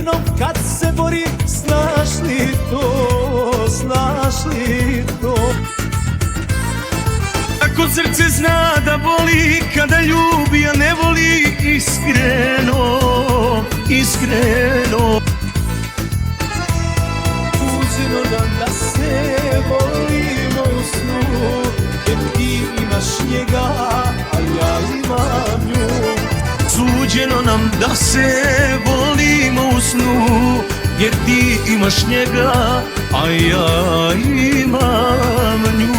vinom kad se bori, znaš li to, znaš li to? Ako srce zna da boli kada ljubi, a ne voli iskreno, iskreno. Suđeno nam da se volimo u snu, jer ti imaš njega, a ja imam nju. Suđeno nam da se volimo u snu, jer ti imaš njega, a ja imam nju.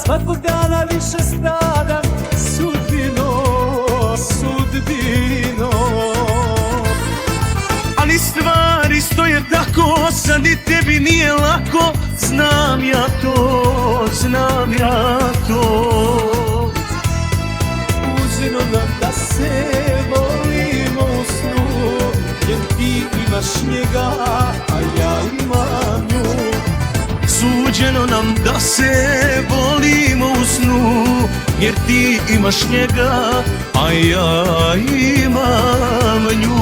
Svakog dana više stradam, sudbino, sudbino. Ali stvari stoje tako, sad i tebi nije lako, znam ja to, znam ja to. Suđeno nam da se volimo u snu, jer ti imaš njega, a ja imam nju. Suđeno nam da se volimo u snu, jer ti imaš njega, a ja imam nju.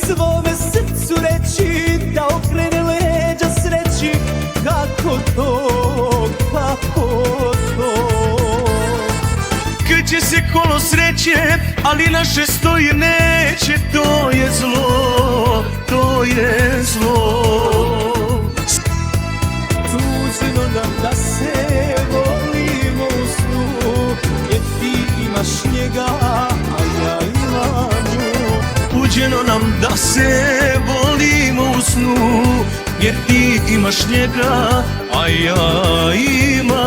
Svome srcu reći da okrene leđa sreći, kako to, kako to? Kreće se kolo sreće, ali naše stoji neće, to je zlo, to je zlo. Suđeno nam da se volimo u snu, jer ti imaš njega, a ja imam nju. Suđeno nam da se volimo u snu, jer ti imaš njega, a ja imam